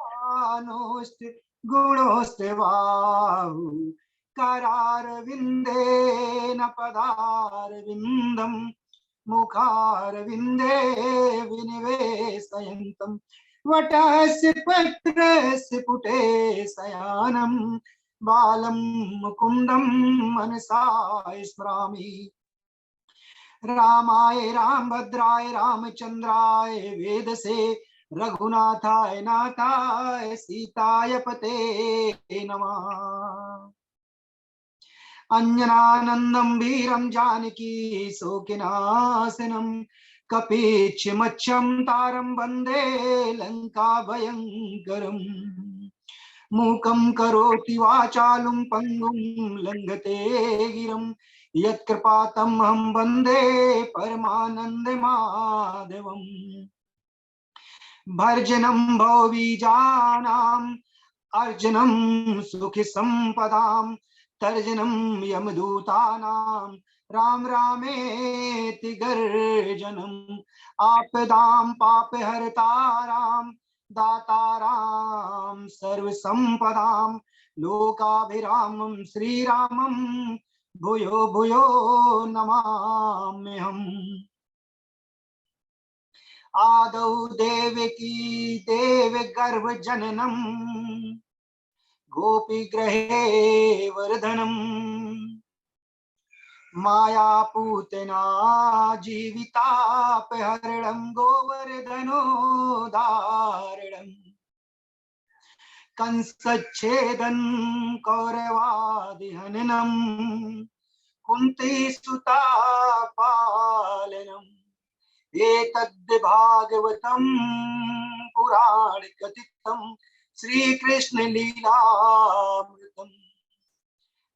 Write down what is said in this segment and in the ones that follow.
पानोस्त गुणोस्त वाहु करारविन्देन पदारविन्दं मुखारविन्दे विनिवेशयन्तं वटस्य पत्रस्य पुटे शयानं बालं मुकुन्दं मनसा स्मरामि। रामाय रामभद्राय रामचंद्राय वेदसे रघुनाथाय नाथाय सीताय पते नमः। अंजनानंदं वीरं जानकी शोकनाशनं कपीच्छमच्छं तारं वन्दे लंका भयंकरम्। मूकं करोति वाचालं पंगुं लंघते गिरं यत्कृपातमहं वन्दे परमानन्दमाधवम्। भर्जनं भवबीजानाम् अर्जनं सुखसम्पदां तर्जनं यमदूतानां राम रामेति गर्जनम्। आपदां पापहर्तारां दातारां सर्वसम्पदां लोकाभिरामं श्रीरामं भूयो भूयो नमाम्यहम्। आदौ देवकी देव गर्भ जननम गोपी ग्रहे वर्धनम माया पूतना जीवितापहरणं गोवर्धनो धारणम्। कंसच्छेदन कौरवादिहननम कुंती सुता पालनम। एतद् भागवतं पुराण कथितं श्री कृष्ण लीलामृतम्।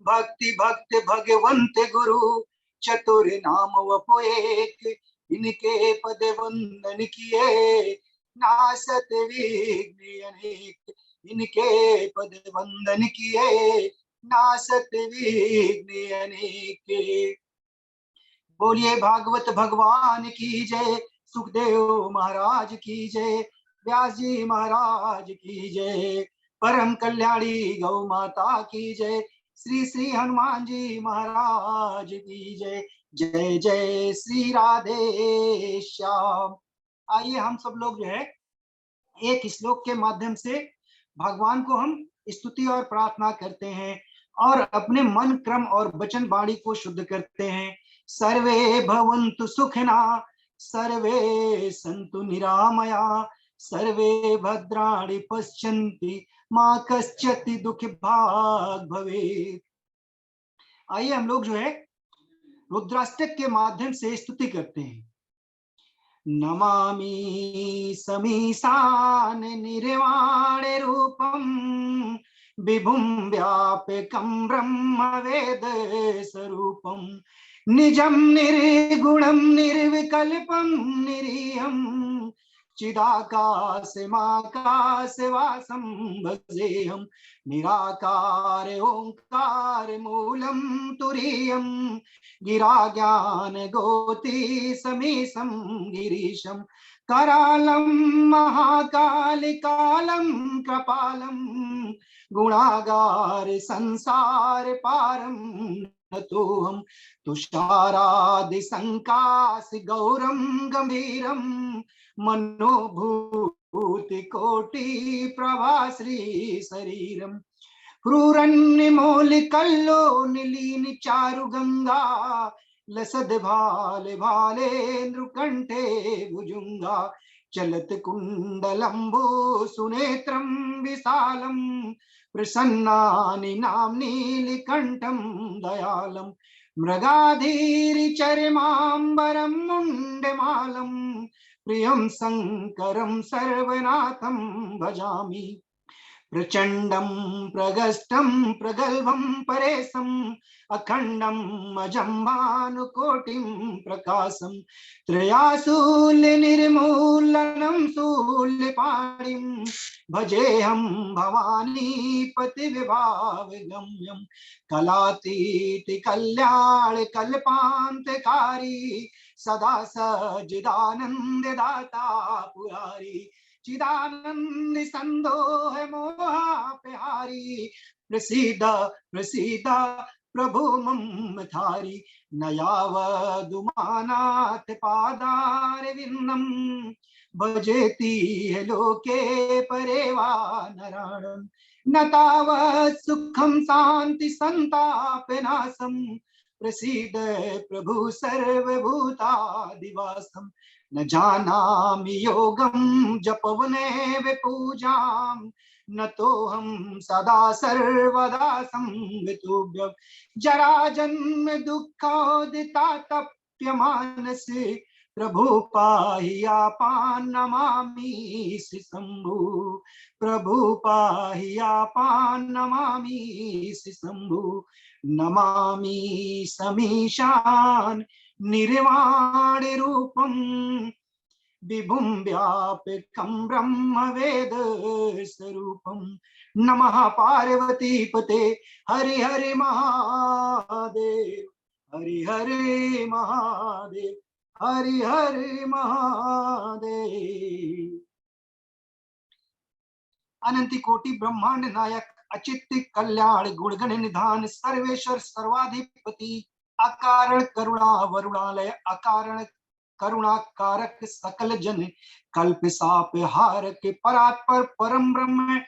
भक्ति भक्त भगवंत गुरु चतुर नाम वपु एक इनके पद वंदन किए नासत विघ्न अनेक। इनके पद वंदन किए नासत विघ्न अनेक। बोलिए भागवत भगवान की जय। सुखदेव महाराज की जय। व्यास जी महाराज की जय। परम कल्याणी गौ माता की जय। श्री श्री हनुमान जी महाराज की जय। जय जय श्री राधे श्याम। आइए हम सब लोग जो है एक श्लोक के माध्यम से भगवान को हम स्तुति और प्रार्थना करते हैं और अपने मन क्रम और वचन वाणी को शुद्ध करते हैं। सर्वे भवन्तु सुखिना सर्वे सन्तु निरामया सर्वे भद्राणि पश्यन्ति मां कश्चित् दुःख भाग् भवेत्। आइए हम लोग जो है रुद्राष्टक के माध्यम से स्तुति करते हैं। नमामि समीशान निर्वाण रूपम विभुं व्यापकं ब्रह्म वेद स्वरूपम निजं निर्गुणं निर्विकल्पं निरीहं चिदाकाशमाकाशवासं भजेऽहं। निराकार ओंकार मूलं तुरीयं गिरा ज्ञान गोति समीशं गिरीशं। करालं महाकालिकालं कृपालं गुणागार संसार पारं नतोऽहं। तुषारादि संकाश गौरं गंभीरं मनोभूति कोटि प्रभाश्री शरीरम। क्रूरन्निमूलिकल्लो निलीन चारु गंगा लसद भाले भालेन्द्रकंठे भुजुंगा। चलत कुंडलंबु सुनेत्रं विशालम प्रसन्नानि नाम नीलकंठं दयालम। मृगाधीरि चरमांबरं मुंडमालं प्रियं शंकरं सर्वनाथं भजामि। प्रचंडं प्रगस्टं प्रगल्भं परेशं अखंडं अजं भानुकोटिं प्रकाशं। त्रयाशूल निर्मूलनं शूलपाणिं भजेऽहं भवानी पति विभावगम्यं। कलातीत कल्याण कल्पान्तकारी सदा सचिदानंद दाता पुरारी, चिदानंद संदोह मोहापहारी, प्रसीद प्रसीद प्रभु मम थारी, नयावदुमानाथ पादार विन्दम, भजेति लोके परेवा नराणम्, न तावत् सुखं शांति संताप नाशम, प्रसीद प्रभु सर्वभूतादिवासम, न जानामि योगं जपवने पूजां, न तो हम सदा सर्वदा संवितुभ्यं, जरा जन्म दुःखोदितातप्यमानस, प्रभु पाहि आपा नमामि श्री शंभु, प्रभु पाहि आपा नमामि श्री शंभु, नमामि समीशान निर्वाण रूपम, विभुं व्यापकं ब्रह्म वेद स्वरूपम, नमः पार्वती पते हरि हरि महादेव, हरि हरि महादेव, हरि हरि महादेव। अनंत कोटि ब्रह्मांड नायक, अचित कल्याण गुणगण निधान, सर्वेश्वर सर्वाधिपति, अकारण करुणा वरुणालय, अकारण करुणा कारक, सकल जन कल्प साप हारक, परात्पर परम ब्रह्म,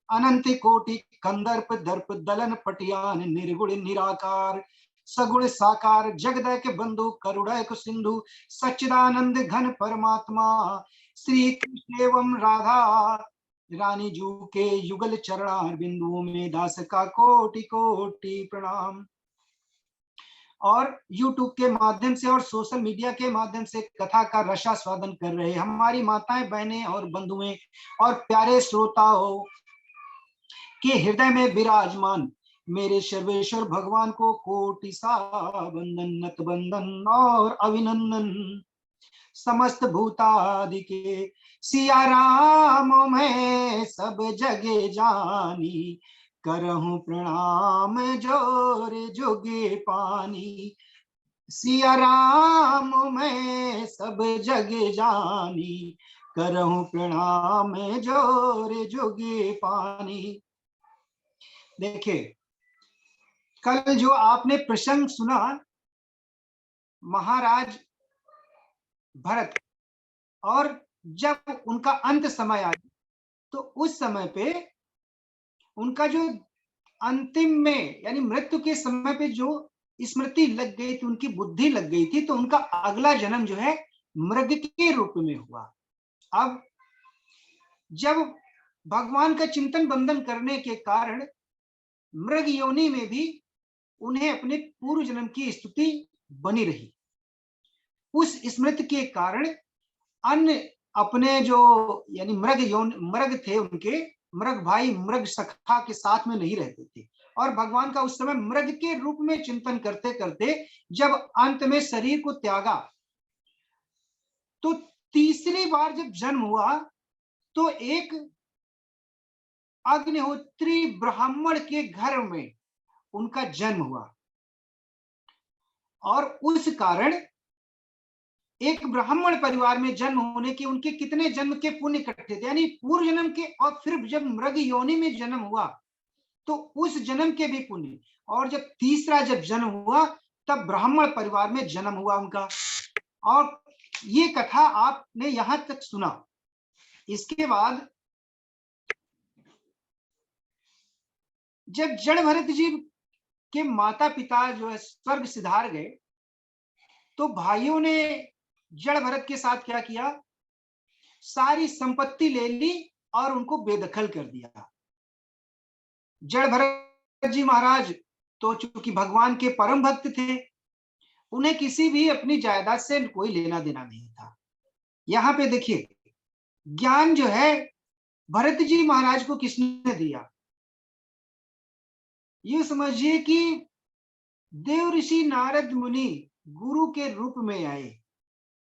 अनंत कोटि कंदर्प दर्प दलन पटियान, निर्गुण निराकार सगुण साकार, जगदैक बंधु करुणैक सिंधु, सच्चिदानंद घन परमात्मा, श्री कृष्ण एवं राधा रानी जू के युगल चरणार बिंदुओं में दास का कोटि कोटि प्रणाम। और YouTube के माध्यम से और सोशल मीडिया के माध्यम से कथा का रसास्वादन कर रहे हमारी माताएं, बहनें और बंधुएं और प्यारे श्रोताओं के हृदय में विराजमान मेरे सर्वेश्वर भगवान को कोटि सा वंदन, नत बंदन और अभिनंदन। समस्त भूतादि के सिया राम मैं सब जगे जानी, करहूं प्रणाम जोर जुगे पानी, सिया राम मैं सब जगे जानी, करहूं प्रणाम जोर जुगे पानी। देखिए, कल जो आपने प्रसंग सुना महाराज भरत, और जब उनका अंत समय आया तो उस समय पे उनका जो अंतिम में यानी मृत्यु के समय पे जो स्मृति लग गई थी, उनकी बुद्धि लग गई थी, तो उनका अगला जन्म जो है मृग के रूप में हुआ। अब जब भगवान का चिंतन बंधन करने के कारण मृग योनि में भी उन्हें अपने पूर्व जन्म की स्तुति बनी रही। उस स्मृति के कारण अन्य अपने जो यानी मृग थे, उनके मृग भाई मृग सखा के साथ में नहीं रहते थे, और भगवान का उस समय मृग के रूप में चिंतन करते करते जब अंत में शरीर को त्यागा, तो तीसरी बार जब जन्म हुआ तो एक अग्निहोत्री ब्राह्मण के घर में उनका जन्म हुआ, और उस कारण एक ब्राह्मण परिवार में जन्म होने के उनके कितने जन्म के पुण्य इकट्ठे थे, यानी पूर्व जन्म के, और फिर जब मृग योनि में जन्म हुआ तो उस जन्म के भी पुण्य, और जब तीसरा जब जन्म हुआ तब ब्राह्मण परिवार में जन्म हुआ उनका। और ये कथा आपने यहां तक सुना। इसके बाद जब जड़ भरत जी के माता पिता जो है स्वर्ग सिधार गए, तो भाइयों ने जड़ भरत के साथ क्या किया, सारी संपत्ति ले ली और उनको बेदखल कर दिया। जड़ भरत जी महाराज तो चूंकि भगवान के परम भक्त थे, उन्हें किसी भी अपनी जायदाद से कोई लेना देना नहीं था। यहां पे देखिए, ज्ञान जो है भरत जी महाराज को किसने दिया, ये समझिए कि देव ऋषि नारद मुनि गुरु के रूप में आए,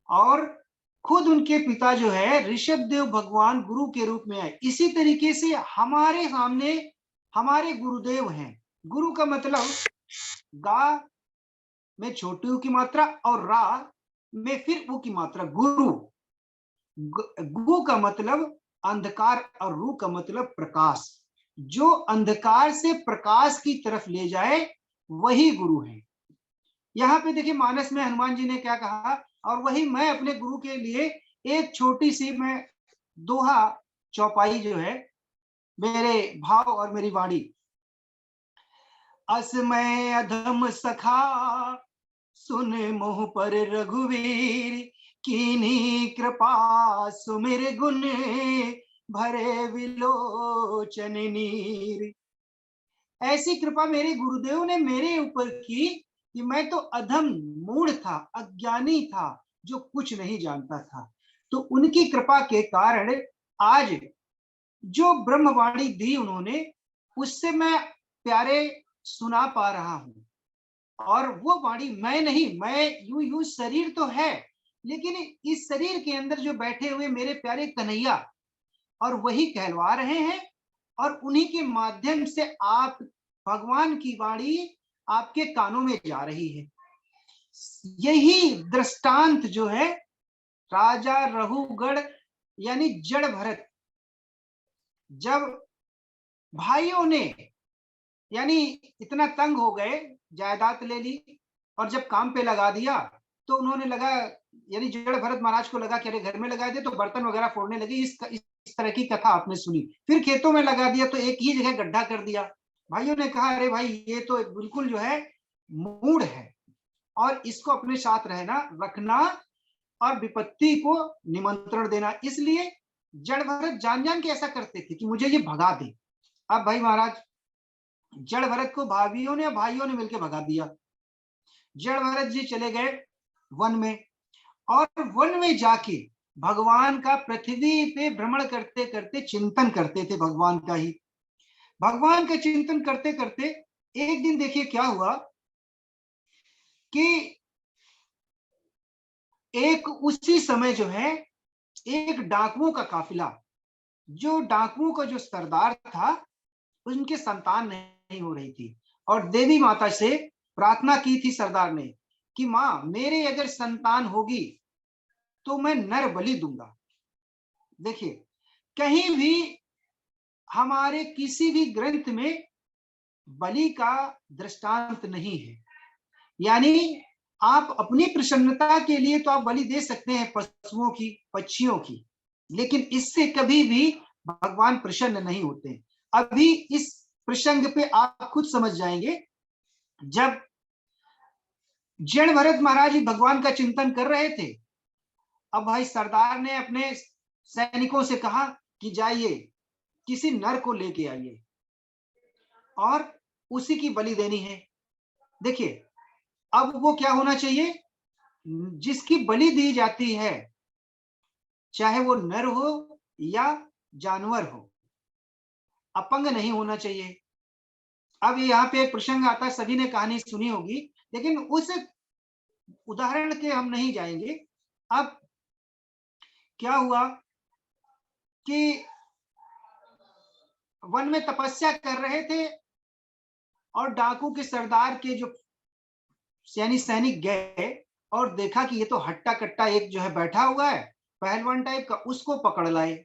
और खुद उनके पिता जो है ऋषभ देव भगवान गुरु के रूप में आए। इसी तरीके से हमारे सामने हमारे गुरुदेव हैं। गुरु का मतलब गा में छोटी की मात्रा और रा में फिर उ की मात्रा गुरु। गु का मतलब अंधकार और रू का मतलब प्रकाश। जो अंधकार से प्रकाश की तरफ ले जाए वही गुरु है। यहाँ पे देखिए मानस में हनुमान जी ने क्या कहा, और वही मैं अपने गुरु के लिए एक छोटी सी मैं दोहा चौपाई जो है, मेरे भाव और मेरी वाणी। असमय अधम सखा सुन मोह पर रघुवीर, कीनी कृपा सुमिर गुण भरे विलोचन नीर। ऐसी कृपा मेरे गुरुदेव ने मेरे ऊपर की कि मैं तो अधम मूढ़ था, अज्ञानी था, जो कुछ नहीं जानता था। तो उनकी कृपा के कारण आज जो ब्रह्मवाणी दी उन्होंने, उससे मैं प्यारे सुना पा रहा हूं। और वो वाणी मैं नहीं, मैं यूं शरीर तो है, लेकिन इस शरीर के अंदर जो बैठे हुए मेरे प्यारे कन्हैया, और वही कहलवा रहे हैं, और उन्हीं के माध्यम से आप भगवान की वाणी आपके कानों में जा रही है। यही दृष्टांत जो है राजा रघुगढ़ यानी जड़ भरत, जब भाइयों ने यानी इतना तंग हो गए, जायदाद ले ली और जब काम पे लगा दिया, तो उन्होंने लगा, यानी जड़ भरत महाराज को लगा कि अरे घर में लगा दे तो बर्तन वगैरह फोड़ने लगे। इस तरह की कथा आपने सुनी। फिर खेतों में लगा दिया तो एक ही जगह गड्ढा कर दिया। भाइयों ने कहा अरे भाई ये तो बिल्कुल जो है मूड है, और इसको अपने साथ रहना रखना और विपत्ति को निमंत्रण देना। इसलिए जड़ भरत जान जान के ऐसा करते थे कि मुझे ये भगा दे। अब भाई महाराज, जड़ भरत को भाभियों ने भाइयों ने मिलकर भगा दिया। जड़ भरत जी चले गए वन में, और वन में जाके भगवान का पृथ्वी पे भ्रमण करते करते चिंतन करते थे भगवान का ही। भगवान का चिंतन करते करते एक दिन देखिए क्या हुआ कि एक उसी समय जो है एक डाकुओं का काफिला, जो डाकुओं का जो सरदार था, उनके संतान नहीं हो रही थी, और देवी माता से प्रार्थना की थी सरदार ने कि मां मेरे अगर संतान होगी तो मैं नर बलि दूंगा। देखिए कहीं भी हमारे किसी भी ग्रंथ में बलि का दृष्टांत नहीं है। यानी आप अपनी प्रसन्नता के लिए तो आप बलि दे सकते हैं पशुओं की, पक्षियों की, लेकिन इससे कभी भी भगवान प्रसन्न नहीं होते। अभी इस प्रसंग पे आप खुद समझ जाएंगे। जब जड़ भरत महाराज भगवान का चिंतन कर रहे थे, अब भाई सरदार ने अपने सैनिकों से कहा कि जाइए किसी नर को लेके आइए और उसी की बलि देनी है। देखिए अब वो क्या होना चाहिए, जिसकी बलि दी जाती है चाहे वो नर हो या जानवर हो, अपंग नहीं होना चाहिए। अब यहाँ पे एक प्रसंग आता है, सभी ने कहानी सुनी होगी, लेकिन उस उदाहरण के हम नहीं जाएंगे। अब क्या हुआ कि वन में तपस्या कर रहे थे, और डाकू के सरदार के जो सैनिक गए और देखा कि ये तो हट्टा कट्टा एक जो है बैठा हुआ है पहलवान टाइप का, उसको पकड़ लाए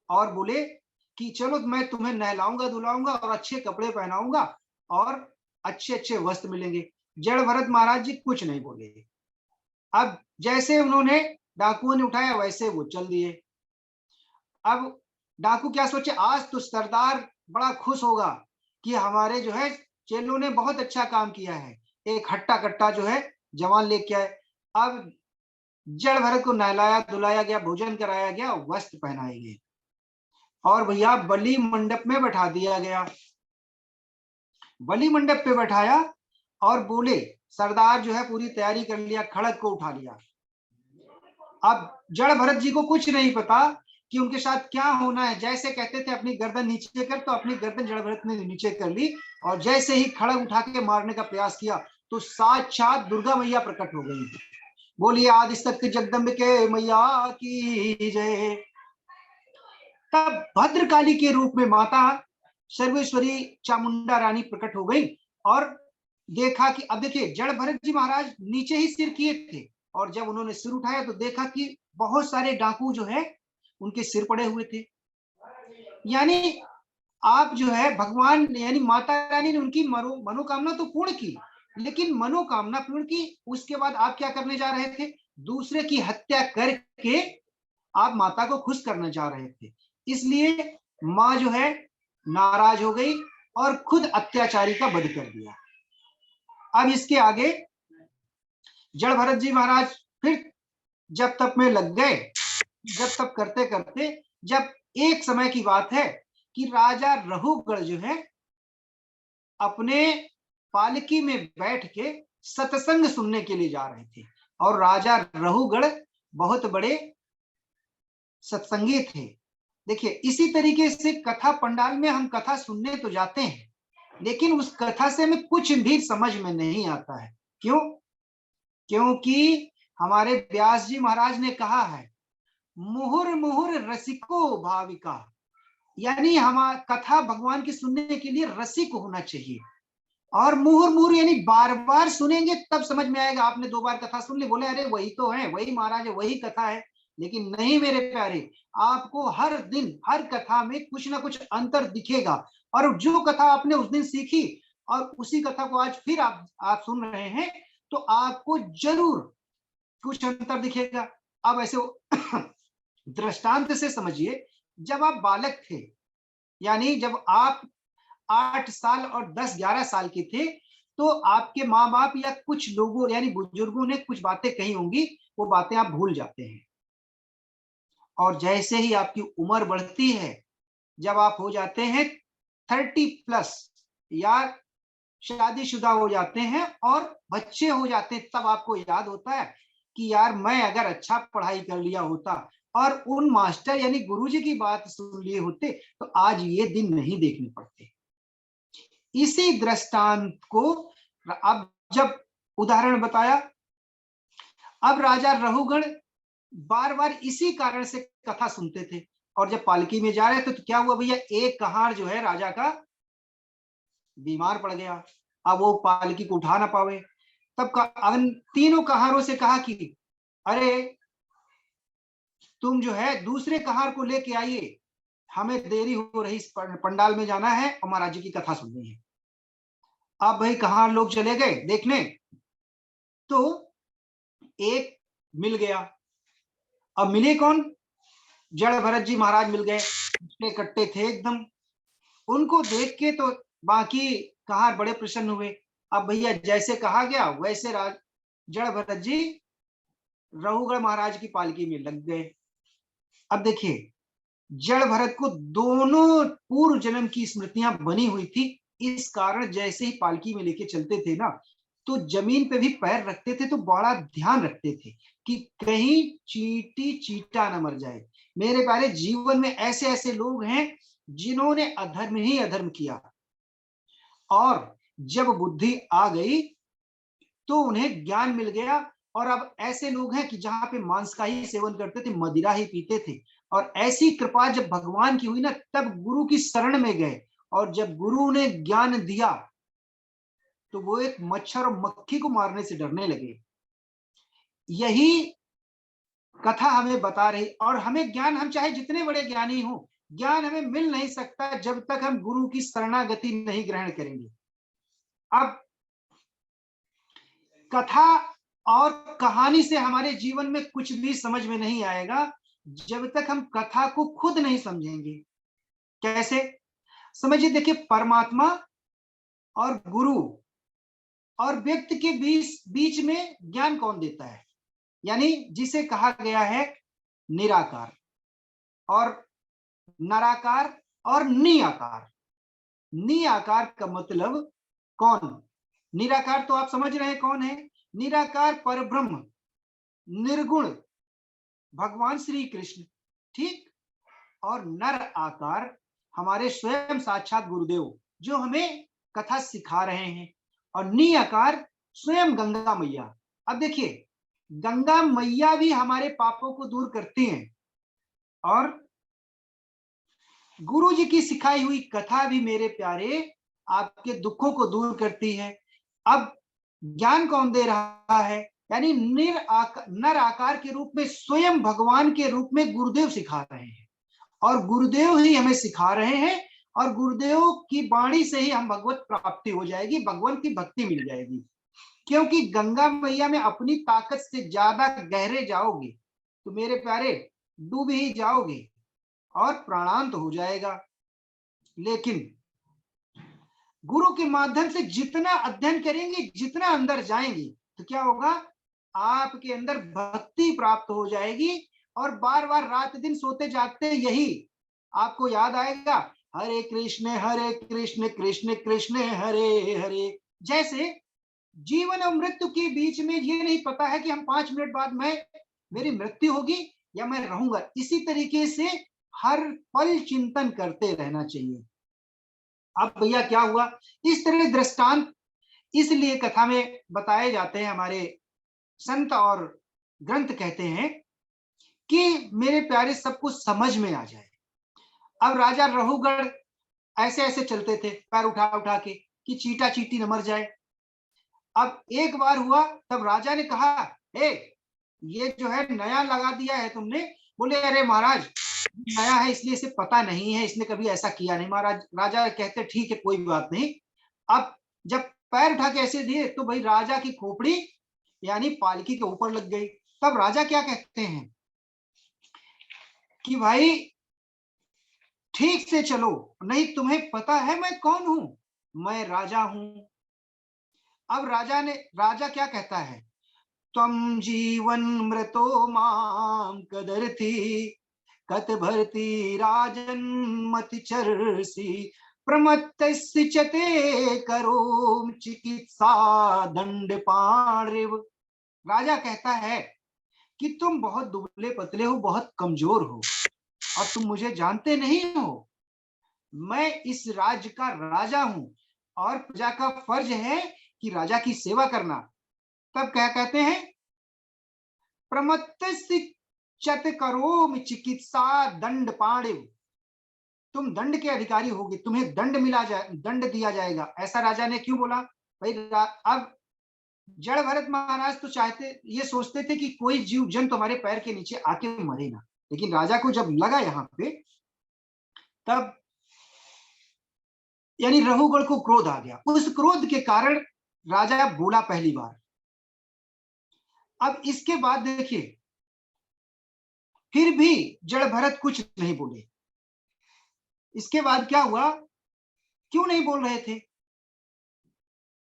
और बोले कि चलो मैं तुम्हें नहलाऊंगा धुलाऊंगा और अच्छे कपड़े पहनाऊंगा और अच्छे अच्छे वस्त्र मिलेंगे। जड़ भरत महाराज जी कुछ नहीं बोले। अब जैसे उन्होंने डाकुओं ने उठाया वैसे वो चल दिए। अब डाकू क्या सोचे, आज तो सरदार बड़ा खुश होगा कि हमारे जो है चेलों ने बहुत अच्छा काम किया है, एक हट्टा कट्टा जो है जवान लेके आए। अब जड़ भरत को नहलाया धुलाया गया, भोजन कराया गया, वस्त्र पहनाए गए, और भैया बलि मंडप में बैठा दिया गया। बलि मंडप पे बैठाया और बोले, सरदार जो है पूरी तैयारी कर लिया, खड़ग को उठा लिया। अब जड़ भरत जी को कुछ नहीं पता कि उनके साथ क्या होना है। जैसे कहते थे अपनी गर्दन नीचे कर, तो अपनी गर्दन जड़ भरत ने नीचे कर ली, और जैसे ही खड़ग उठा के मारने का प्रयास किया तो साक्षात दुर्गा मैया प्रकट हो गई। बोलिए आदि शक्ति जगदम्बिके मैया की जय। तब भद्रकाली के रूप में माता सर्वेश्वरी चामुंडा रानी प्रकट हो गई, और देखा कि अब देखिए जड़ भरत जी महाराज नीचे ही सिर किए थे और जब उन्होंने सिर उठाया तो देखा कि बहुत सारे डाकू जो है उनके सिर पड़े हुए थे। यानी आप जो है भगवान यानी माता रानी ने उनकी मनोकामना तो पूर्ण की, लेकिन मनोकामना पूर्ण की, उसके बाद आप क्या करने जा रहे थे? दूसरे की हत्या करके आप माता को खुश करना चाह रहे थे। इसलिए माँ जो है नाराज हो गई और खुद अत्याचारी का वध कर दिया। अब इसके आगे जड़ भरत जी महाराज फिर जब तप में लग गए, जब तप करते करते जब एक समय की बात है कि राजा रहुगढ़ जो है अपने पालकी में बैठ के सत्संग सुनने के लिए जा रहे थे, और राजा रहुगढ़ बहुत बड़े सत्संगी थे। देखिए इसी तरीके से कथा पंडाल में हम कथा सुनने तो जाते हैं, लेकिन उस कथा से हमें कुछ भी समझ में नहीं आता है। क्यों? क्योंकि हमारे व्यास जी महाराज ने कहा है, मुहुर मुहुर रसिको भाविका, यानी हमारा कथा भगवान की सुनने के लिए रसिक होना चाहिए। और मुहुर मुहुर यानी बार बार सुनेंगे तब समझ में आएगा। आपने 2 बार कथा सुन ली, बोले अरे वही तो है, वही महाराज है, वही कथा है, लेकिन नहीं मेरे प्यारे, आपको हर दिन हर कथा में कुछ ना कुछ अंतर दिखेगा। और जो कथा आपने उस दिन सीखी और उसी कथा को आज फिर आप सुन रहे हैं, तो आपको जरूर कुछ अंतर दिखेगा। अब ऐसे दृष्टांत से समझिए, जब आप बालक थे, यानी जब आप 8 साल और 10-11 साल के थे, तो आपके माँ बाप या कुछ लोगों यानी बुजुर्गों ने कुछ बातें कही होंगी, वो बातें आप भूल जाते हैं। और जैसे ही आपकी उम्र बढ़ती है, जब आप हो जाते हैं 30+ या शादीशुदा हो जाते हैं और बच्चे हो जाते हैं, तब आपको याद होता है कि यार मैं अगर अच्छा पढ़ाई कर लिया होता और उन मास्टर यानी गुरुजी की बात सुन लिए होते, तो आज ये दिन नहीं देखने पड़ते। इसी दृष्टांत को अब जब उदाहरण बताया, अब राजा रहुगढ़ बार बार इसी कारण से कथा सुनते थे, और जब पालकी में जा रहे थे तो क्या हुआ भैया, एक कहार जो है राजा का बीमार पड़ गया। अब वो पालकी को उठा ना पावे, तब तीनों कहारों से कहा कि अरे तुम जो है दूसरे कहार को लेके आइए, हमें देरी हो रही, पंडाल में जाना है और महाराज जी की कथा सुननी है। अब भाई कहार लोग चले गए देखने, तो एक मिल गया। अब मिले कौन? जड़ भरत जी महाराज मिल गए, इतने कट्टे थे एकदम। उनको देख के तो बाकी कहार बड़े प्रसन्न हुए। अब भैया जैसे कहा गया वैसे जड़ भरत जी रहुगढ़ महाराज की पालकी में लग गए। अब देखिए, जड़ भरत को दोनों पूर्व जन्म की स्मृतियां बनी हुई थी, इस कारण जैसे ही पालकी में लेके चलते थे ना, तो जमीन पे भी पैर रखते थे तो बड़ा ध्यान रखते थे कि कहीं चींटी चीटा न मर जाए। मेरे प्यारे, जीवन में ऐसे ऐसे लोग हैं जिन्होंने अधर्म ही अधर्म किया, और जब बुद्धि आ गई तो उन्हें ज्ञान मिल गया। और अब ऐसे लोग हैं कि जहां पे मांस का ही सेवन करते थे, मदिरा ही पीते थे, और ऐसी कृपा जब भगवान की हुई ना, तब गुरु की शरण में गए, और जब गुरु ने ज्ञान दिया तो वो एक मच्छर और मक्खी को मारने से डरने लगे। यही कथा हमें बता रही। और हमें ज्ञान, हम चाहे जितने बड़े ज्ञानी हो, ज्ञान हमें मिल नहीं सकता जब तक हम गुरु की शरणागति नहीं ग्रहण करेंगे। अब कथा और कहानी से हमारे जीवन में कुछ भी समझ में नहीं आएगा जब तक हम कथा को खुद नहीं समझेंगे। कैसे समझिए, देखिए, परमात्मा और गुरु और व्यक्ति के बीच में ज्ञान कौन देता है? यानी जिसे कहा गया है निराकार और नराकार और निराकार। निराकार का मतलब कौन? निराकार तो आप समझ रहे हैं कौन है? निराकार परब्रह्म, निर्गुण भगवान श्री कृष्ण, ठीक। और नर आकार हमारे स्वयं साक्षात गुरुदेव, जो हमें कथा सिखा रहे हैं। और नी आकार स्वयं गंगा मैया। अब देखिए, गंगा मैया भी हमारे पापों को दूर करती हैं, और गुरु जी की सिखाई हुई कथा भी मेरे प्यारे आपके दुखों को दूर करती है। अब ज्ञान कौन दे रहा है? यानी नर आकार के रूप में स्वयं भगवान के रूप में गुरुदेव सिखा रहे हैं, और गुरुदेव ही हमें सिखा रहे हैं, और गुरुदेव की वाणी से ही हम भगवत प्राप्ति हो जाएगी, भगवान की भक्ति मिल जाएगी। क्योंकि गंगा मैया में अपनी ताकत से ज्यादा गहरे जाओगे तो मेरे प्यारे डूब ही जाओगे और प्राणांत हो जाएगा। लेकिन गुरु के माध्यम से जितना अध्ययन करेंगे, जितना अंदर जाएंगे, तो क्या होगा, आपके अंदर भक्ति प्राप्त हो जाएगी, और बार बार रात दिन सोते जागते यही आपको याद आएगा, हरे कृष्ण कृष्ण कृष्ण हरे हरे। जैसे जीवन और मृत्यु के बीच में ये नहीं पता है कि हम 5 मिनट बाद मेरी मृत्यु होगी या मैं रहूंगा, इसी तरीके से हर पल चिंतन करते रहना चाहिए। अब भैया क्या हुआ, इस तरह दृष्टांत इसलिए कथा में बताए जाते हैं, हमारे संत और ग्रंथ कहते हैं कि मेरे प्यारे सब कुछ समझ में आ जाए। अब राजा रहुगढ़ ऐसे ऐसे चलते थे पैर उठा उठा के कि चीटा चीटी न मर जाए। अब एक बार हुआ तब राजा ने कहा, ए ये जो है नया लगा दिया है तुमने। बोले अरे महाराज नया है इसलिए इसे पता नहीं है, इसने कभी ऐसा किया नहीं। महाराज राजा कहते ठीक है कोई बात नहीं। अब जब पैर उठा के ऐसे दिए तो भाई राजा की खोपड़ी यानी पालकी के ऊपर लग गई। तब राजा क्या कहते हैं कि भाई ठीक से चलो, नहीं तुम्हें पता है मैं कौन हूं, मैं राजा हूं। अब राजा क्या कहता है, त्वं जीवन मृतो माम कदरति कत भरती राजन मति चरसी प्रमत्तस्य चते करो चिकित्सा दंड पाणिव। राजा कहता है कि तुम बहुत दुबले पतले हो, बहुत कमजोर हो, और तुम मुझे जानते नहीं हो। मैं इस राज्य का राजा हूं और प्रजा का फर्ज है कि राजा की सेवा करना। तब क्या कहते हैं, प्रमत्तस्य चत करोमि चिकित्सा दंड पाणिव। तुम दंड के अधिकारी होगे, तुम्हें दंड दिया जाएगा। ऐसा राजा ने क्यों बोला भाई। अब जड़ भरत महाराज तो ये सोचते थे कि कोई जीव जन तुम्हारे पैर के नीचे आके मरे ना, लेकिन राजा को जब लगा यहाँ पे, तब यानी रहुगढ़ को क्रोध आ गया। उस क्रोध के कारण राजा बोला पहली बार। अब इसके बाद देखिए फिर भी जड़ भरत कुछ नहीं बोले। इसके बाद क्या हुआ, क्यों नहीं बोल रहे थे।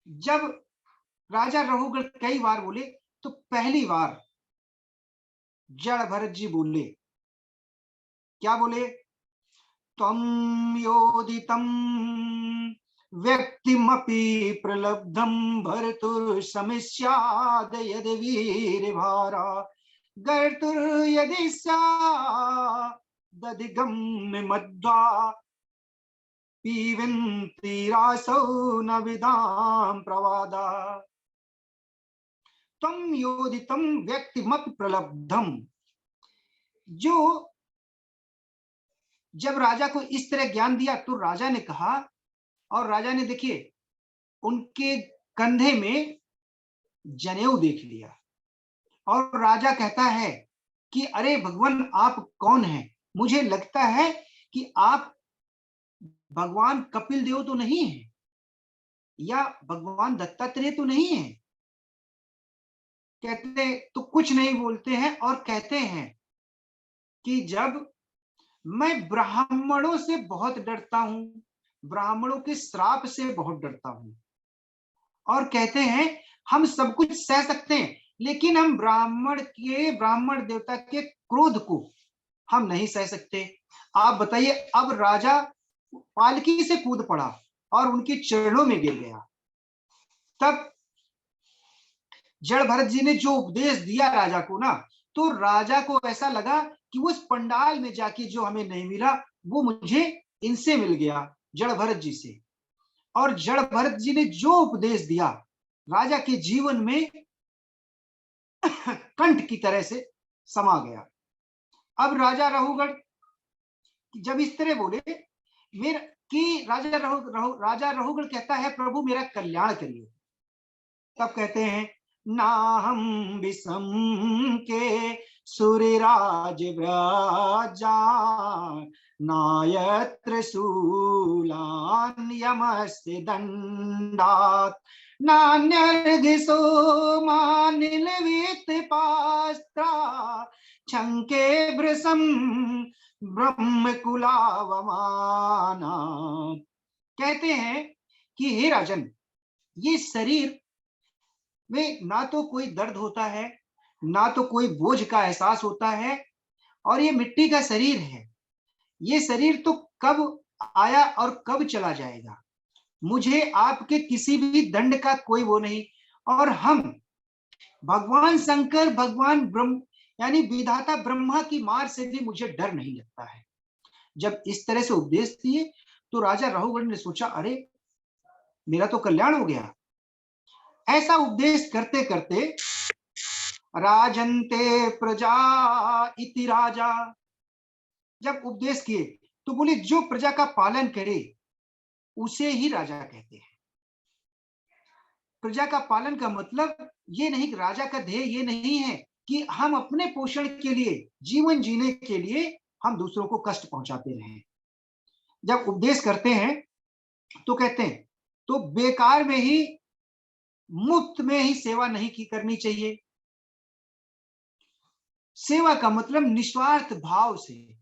जब राजा रहुगढ़ कई बार बोले तो पहली बार जड़ भरत जी बोले, क्या बोले, त्वं योदितं व्यक्तिमपि प्रलब्धं भर्तुर्समिष्याद यदि वीरभारा गर्तुर्यदि स्यादधिगम्य मध्वा पीबन्ति रासौ न विदां प्रवादा। त्वं योदितं व्यक्तिमपि प्रलब्धम। जो जब राजा को इस तरह ज्ञान दिया तो राजा ने कहा, और राजा ने देखिए उनके कंधे में जनेऊ देख लिया, और राजा कहता है कि अरे भगवान आप कौन हैं, मुझे लगता है कि आप भगवान कपिल देव तो नहीं है, या भगवान दत्तात्रेय तो नहीं है। कहते तो कुछ नहीं बोलते हैं और कहते हैं कि जब मैं ब्राह्मणों से बहुत डरता हूं, ब्राह्मणों के श्राप से बहुत डरता हूं, और कहते हैं हम सब कुछ सह सकते हैं लेकिन हम ब्राह्मण देवता के क्रोध को हम नहीं सह सकते। आप बताइए, अब राजा पालकी से कूद पड़ा और उनके चरणों में गिर गया। तब जड़ भरत जी ने जो उपदेश दिया राजा को ना, तो राजा को ऐसा लगा कि उस पंडाल में जाके जो हमें नहीं मिला वो मुझे इनसे मिल गया, जड़ भरत जी से। और जड़ भरत जी ने जो उपदेश दिया राजा के जीवन में कंठ की तरह से समा गया। अब राजा रहुगढ़ जब इस तरह बोले मेरा कि राजा रहुगढ़ कहता है प्रभु मेरा कल्याण करिए। तब कहते हैं नाहम विषम के सूर्यराज व्याजा नायत्र शूलान यमस्य दंडात् नान्यर्घिसो मानिलवित पास्त्रा छंके भृशम ब्रह्म कुलावमाना। कहते हैं कि हे राजन, ये शरीर में ना तो कोई दर्द होता है, ना तो कोई बोझ का एहसास होता है, और ये मिट्टी का शरीर है। ये शरीर तो कब आया और कब चला जाएगा, मुझे आपके किसी भी दंड का कोई वो नहीं। और हम भगवान शंकर, भगवान ब्रह्म यानी विधाता ब्रह्मा की मार से भी मुझे डर नहीं लगता है। जब इस तरह से उपदेश दिए तो राजा रहुगण ने सोचा, अरे मेरा तो कल्याण हो गया। ऐसा उपदेश करते करते राजन्ते प्रजा इति राजा, जब उपदेश किए तो बोले जो प्रजा का पालन करे उसे ही राजा कहते हैं। प्रजा का पालन का मतलब ये नहीं कि राजा का ध्येय ये नहीं है कि हम अपने पोषण के लिए, जीवन जीने के लिए हम दूसरों को कष्ट पहुंचाते रहें। जब उपदेश करते हैं तो कहते हैं तो बेकार में ही, मुफ्त में ही सेवा नहीं की करनी चाहिए। सेवा का मतलब निस्वार्थ भाव से,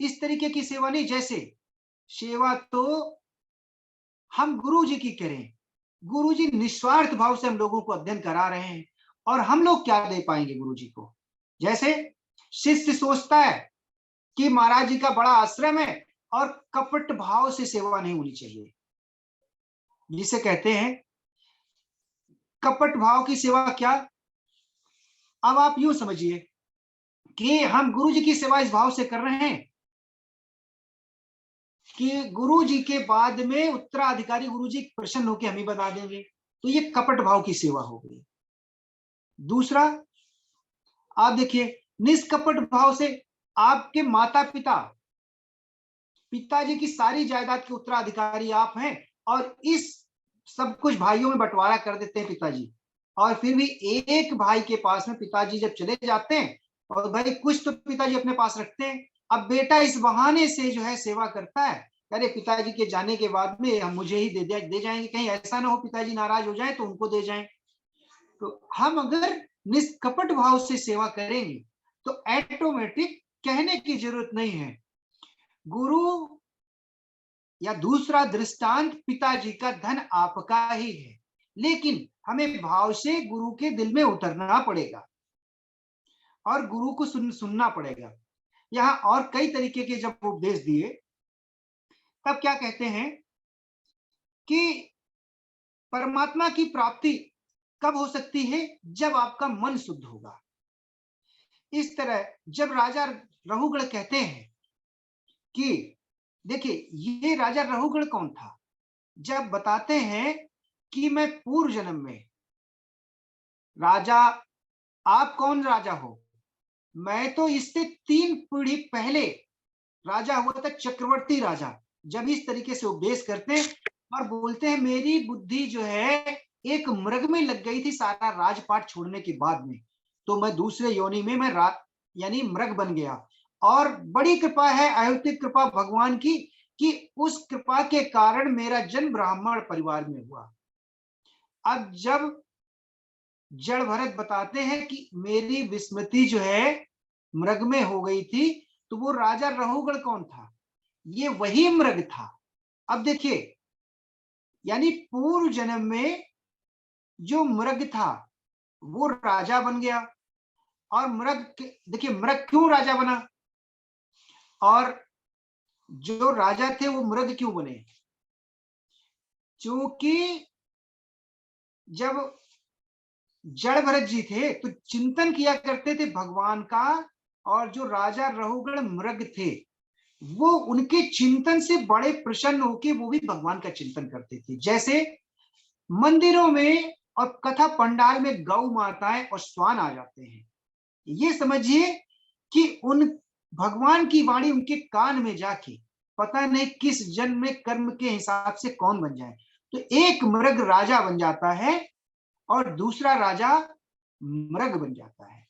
इस तरीके की सेवा नहीं जैसे सेवा तो हम गुरु जी की करें। गुरु जी निस्वार्थ भाव से हम लोगों को अध्ययन करा रहे हैं, और हम लोग क्या दे पाएंगे गुरु जी को। जैसे शिष्य सोचता है कि महाराज जी का बड़ा आश्रम है और कपट भाव से सेवा नहीं होनी चाहिए, जिसे कहते हैं कपट भाव की सेवा। क्या, अब आप यूं समझिए कि हम गुरु जी की सेवा इस भाव से कर रहे हैं कि गुरु जी के बाद में उत्तराधिकारी गुरु जी प्रसन्न होकर हमें बता देंगे, तो ये कपट भाव की सेवा हो गई। दूसरा, आप देखिए निष्कपट भाव से आपके माता पिता, पिताजी की सारी जायदाद के उत्तराधिकारी आप हैं, और इस सब कुछ भाइयों में बंटवारा कर देते हैं पिताजी, और फिर भी एक भाई के पास में पिताजी जब चले जाते हैं, और भाई कुछ तो पिताजी अपने पास रखते हैं। अब बेटा इस बहाने से जो है सेवा करता है, अरे पिताजी के जाने के बाद में हम मुझे ही दे जाएंगे, कहीं ऐसा ना हो पिताजी नाराज हो जाए तो उनको दे जाएं। तो हम अगर निष्कपट भाव से सेवा करेंगे तो ऑटोमेटिक कहने की जरूरत नहीं है, गुरु या दूसरा दृष्टांत, पिताजी का धन आपका ही है, लेकिन हमें भाव से गुरु के दिल में उतरना पड़ेगा और गुरु को सुनना पड़ेगा। यहाँ और कई तरीके के जब उपदेश दिए तब क्या कहते हैं कि परमात्मा की प्राप्ति कब हो सकती है, जब आपका मन शुद्ध होगा। इस तरह जब राजा रहुगण कहते हैं कि देखिए ये राजा रहुगण कौन था, जब बताते हैं कि मैं पूर्व जन्म में राजा, आप कौन राजा हो, मैं तो इससे 3 पीढ़ी पहले राजा हुआ था, चक्रवर्ती राजा। जब इस तरीके से उपदेश करते हैं और बोलते हैं मेरी बुद्धि जो है एक मृग में लग गई थी सारा राजपाट छोड़ने के बाद में, तो मैं दूसरे योनि में मैं यानी मृग बन गया, और बड़ी कृपा है, अयुतिक कृपा भगवान की, कि उस कृपा के कारण मेरा जन्म ब्राह्मण परिवार में हुआ। अब जब जड़ भरत बताते हैं कि मेरी विस्मृति जो है मृग में हो गई थी, तो वो राजा रहुगण कौन था, ये वही मृग था। अब देखिए यानी पूर्व जन्म में जो मृग था वो राजा बन गया, और मृग देखिए मृग क्यों राजा बना, और जो राजा थे वो मृग क्यों बने, क्योंकि जब जड़ भरत जी थे तो चिंतन किया करते थे भगवान का, और जो राजा रहुगण मृग थे वो उनके चिंतन से बड़े प्रसन्न होकर वो भी भगवान का चिंतन करते थे। जैसे मंदिरों में और कथा पंडाल में गौ माताएं और श्वान आ जाते हैं, ये समझिए कि उन भगवान की वाणी उनके कान में जाके पता नहीं किस जन्म में कर्म के हिसाब से कौन बन जाए, तो एक मृग राजा बन जाता है और दूसरा राजा मृग बन जाता है।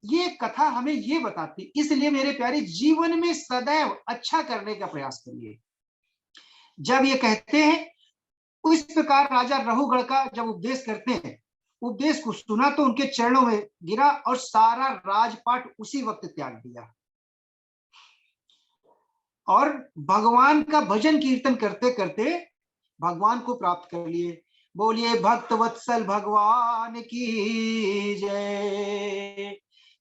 ये कथा हमें ये बताती, इसलिए मेरे प्यारे जीवन में सदैव अच्छा करने का प्रयास करिए। जब ये कहते हैं, उस प्रकार राजा रहुगढ़ का जब उपदेश करते हैं, उपदेश को सुना तो उनके चरणों में गिरा और सारा राजपाट उसी वक्त त्याग दिया और भगवान का भजन कीर्तन करते करते भगवान को प्राप्त कर लिए। बोलिए भक्त वत्सल भगवान की जय।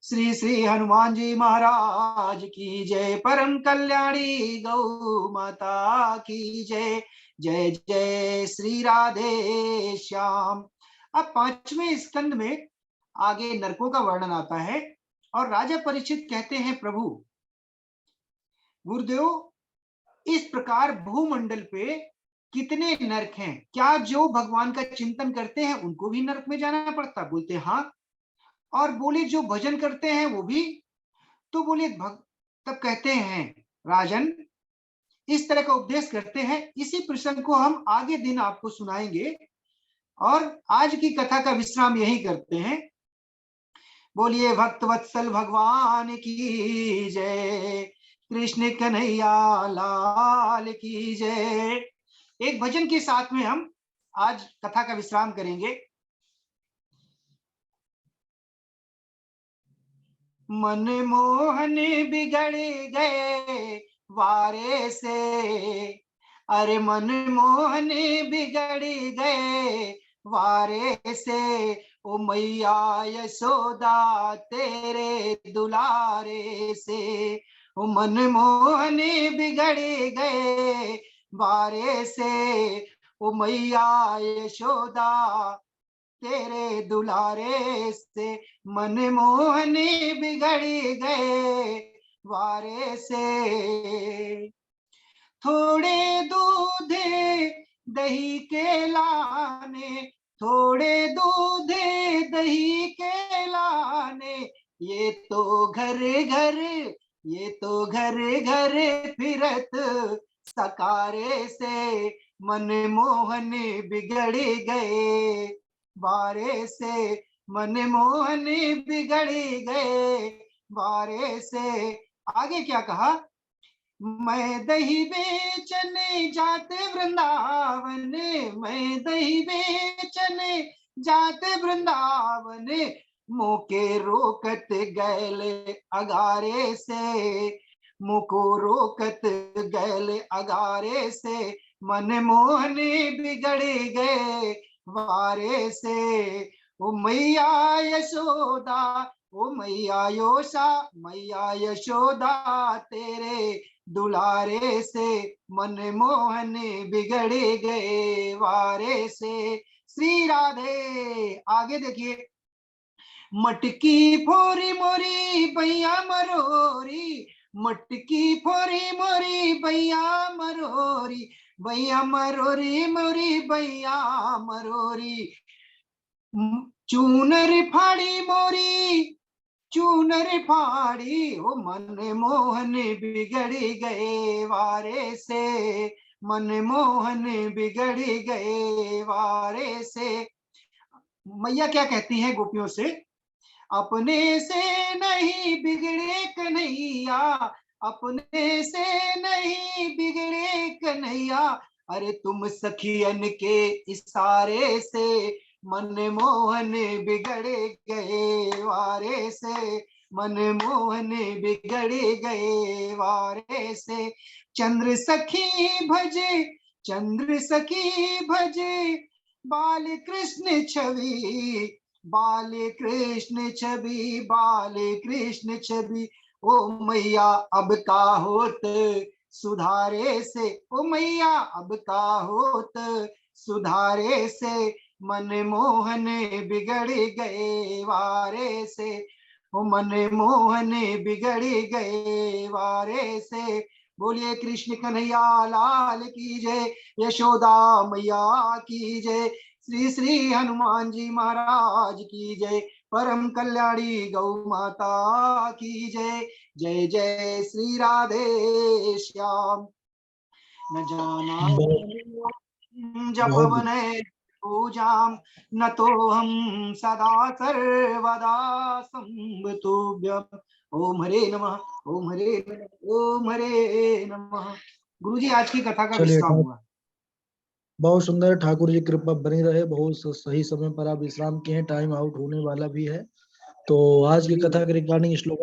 श्री श्री हनुमान जी महाराज की जय। परम कल्याणी गौ माता की जय। जय जय श्री राधे श्याम। अब 5वें स्कंद में आगे नरकों का वर्णन आता है और राजा परीक्षित कहते हैं, प्रभु गुरुदेव, इस प्रकार भूमंडल पे कितने नरक हैं, क्या जो भगवान का चिंतन करते हैं उनको भी नरक में जाना पड़ता? बोलते हाँ। और बोले जो भजन करते हैं वो भी? तो बोले तब कहते हैं, राजन इस तरह का उपदेश करते हैं, इसी प्रसंग को हम आगे दिन आपको सुनाएंगे और आज की कथा का विश्राम यही करते हैं। बोलिए भक्त वत्सल भगवान की जय। कृष्ण कन्हैया लाल की जय। एक भजन के साथ में हम आज कथा का विश्राम करेंगे। मन मोहन बिगड़ गए वारे से, अरे मन मोहन बिगड़ गए वारे से, ओ मैया यशोदा तेरे दुलारे से। ओ मन मोहन बिगड़ गए वारे से, ओ मैया यशोदा तेरे दुलारे से। मन मोहन बिगड़ गए वारे से, थोड़े दूध दही के लाने, थोड़े दूध दही के लाने, ये तो घर घर, ये तो घर घर फिरत सकारे से। मन मोहन बिगड़ गए वारे से, मन मोहन बिगड़ गए वारे से। आगे क्या कहा? मैं दही बेचने जाते वृंदावन, मैं दही बेचने जाते वृंदावन, मोके रोकत गैल अगारे से, मुको रोकत गैल अगारे से। मन मोहन बिगड़ गए वारे से, ओ मैया यशोदा, ओ मैया योषा, मैया यशोदा तेरे दुलारे से। मन मोहन बिगड़ गए वारे से। श्री राधे। आगे देखिए, मटकी फोरी मोरी बैया मरोरी, मटकी फोरी मोरी बैया मरोरी, बैया मरोरी मोरी बैया मरोरी, चूनर फाड़ी मोरी, चूनर फाड़ी, हो मन मोहन बिगड़ गए वारे से, मन मोहन बिगड़ गए वारे से। मैया क्या कहती है गोपियों से? अपने से नहीं बिगड़े कन्हैया, अपने से नहीं बिगड़े कन्हैया, अरे तुम सखियन के इशारे से, मन मोहन बिगड़ गए वारे से, मन मोहन बिगड़ गए वारे से। चंद्र सखी भजे, चंद्र सखी भजे, बाल कृष्ण छवि, बाल कृष्ण छवि, बाल कृष्ण छवि, ओ मैया अब का होत सुधारे से, ओ मैया अब का होत सुधारे से। मन मोहन बिगड़ गए वारे से, ओ मन मोहन बिगड़ गए वारे से। बोलिए कृष्ण कन्हैया लाल की जय। यशोदा मैया की जय। श्री श्री हनुमान जी महाराज की जय। परम कल्याणी गौ माता की जय। जय जय श्री राधे श्याम। न जाना जप बहुत बने पूजां नतोऽहं सदा सर्वदा संवतुभ्यम्। ओम हरे नमः, ओम हरे नमः, ओम हरे नमः। गुरुजी आज की कथा का चलिए, विश्राम हुआ। बहुत सुंदर। ठाकुर जी कृपा बनी रहे। बहुत सही समय पर आप विश्राम किए हैं, टाइम आउट होने वाला भी है। तो आज की कथा के रिगार्डिंग श्लोक